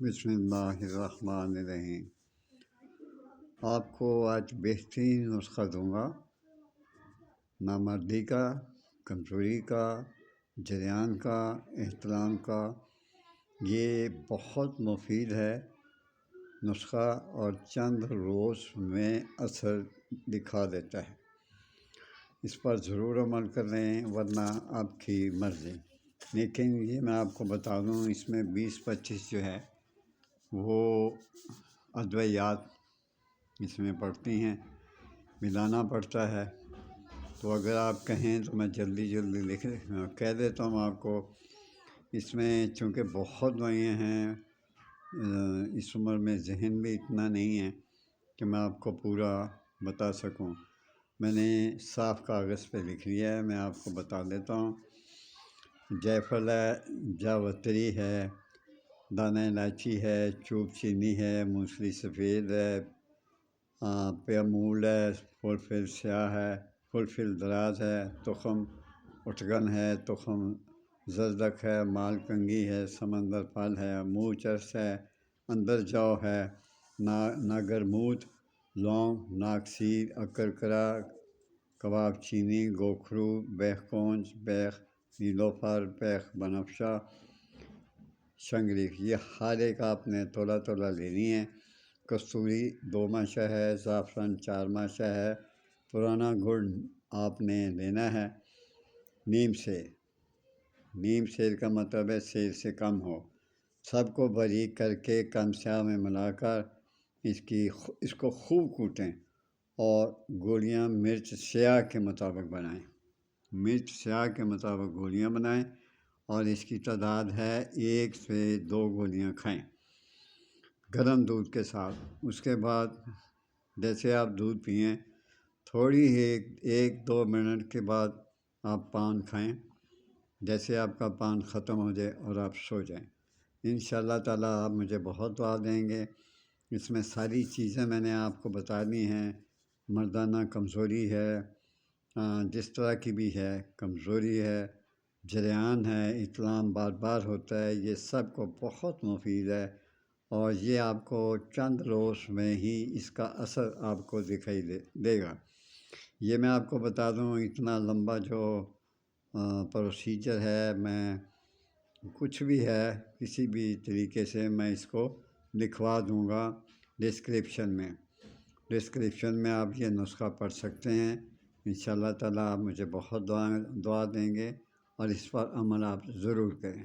بسم اللہ الرحمن الرحیم۔ آپ کو آج بہترین نسخہ دوں گا نامردی کا، کمزوری کا، جریان کا، احتلام کا۔ یہ بہت مفید ہے نسخہ اور چند روز میں اثر دکھا دیتا ہے۔ اس پر ضرور عمل کر لیں ورنہ آپ کی مرضی۔ لیکن یہ میں آپ کو بتا دوں، اس میں 20-25 جو ہے وہ ادویات اس میں پڑتی ہیں، ملانا پڑتا ہے۔ تو اگر آپ کہیں تو میں جلدی کہہ دیتا ہوں آپ کو۔ اس میں چونکہ بہت دوائیاں ہیں، اس عمر میں ذہن بھی اتنا نہیں ہے کہ میں آپ کو پورا بتا سکوں۔ میں نے صاف کاغذ پہ لکھ لیا ہے، میں آپ کو بتا دیتا ہوں۔ جیفل ہے، جاوتری ہے، دانہ الائچی ہے، چوب چینی ہے، مونگفلی سفید ہے، پیامول ہے، فلفل سیاہ ہے، فلفل دراز ہے، تخم اٹگن ہے، تخم زردق ہے، مال کنگی ہے، سمندر پھل ہے، مور چرس ہے، اندر جو ہے، ناگرموت، لونگ، ناگسیر، اکرکرا، کباب چینی، گوکھرو، بیخ کونج، بیخ نیلوفر، بیخ بنفشہ، شنگریخ۔ یہ ہر ایک آپ نے تولا تولا لینی ہے۔ کستوری 2 ماشا ہے، زعفران 4 ماشا ہے۔ پرانا گڑ آپ نے لینا ہے۔ نیم سیر کا مطلب ہے سیر سے کم ہو۔ سب کو باریک کر کے کم سیاہ میں ملا کر اس کو خوب کوٹیں اور گولیاں مرچ سیاہ کے مطابق بنائیں۔ مرچ سیاہ کے مطابق گولیاں بنائیں اور اس کی تعداد ہے 1 سے 2 گولیاں کھائیں گرم دودھ کے ساتھ۔ اس کے بعد جیسے آپ دودھ پئیں، تھوڑی ہی 1-2 منٹ کے بعد آپ پان کھائیں، جیسے آپ کا پان ختم ہو جائے اور آپ سو جائیں۔ انشاءاللہ تعالیٰ آپ مجھے بہت دعا دیں گے۔ اس میں ساری چیزیں میں نے آپ کو بتا دی ہیں۔ مردانہ کمزوری ہے، جس طرح کی بھی ہے، کمزوری ہے، جریان ہے، احتلام بار بار ہوتا ہے، یہ سب کو بہت مفید ہے اور یہ آپ کو چند روز میں ہی اس کا اثر آپ کو دکھائی دے گا۔ یہ میں آپ کو بتا دوں، اتنا لمبا جو پروسیجر ہے، میں کچھ بھی ہے کسی بھی طریقے سے میں اس کو لکھوا دوں گا ڈسکرپشن میں آپ یہ نسخہ پڑھ سکتے ہیں۔ انشاءاللہ تعالیٰ آپ مجھے بہت دعا دیں گے اور اس پر عمل آپ ضرور کریں۔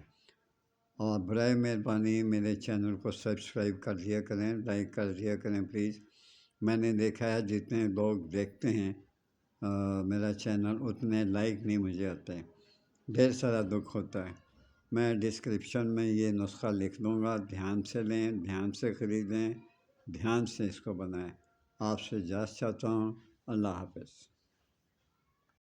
اور برائے مہربانی میرے چینل کو سبسکرائب کر دیا کریں، لائک کر دیا کریں پلیز۔ میں نے دیکھا ہے جتنے لوگ دیکھتے ہیں میرا چینل، اتنے لائک نہیں مجھے آتے، ڈھیر سارا دکھ ہوتا ہے۔ میں ڈسکرپشن میں یہ نسخہ لکھ دوں گا، دھیان سے لیں، دھیان سے خریدیں، دھیان سے اس کو بنائیں۔ آپ سے اجازت چاہتا ہوں۔ اللہ حافظ۔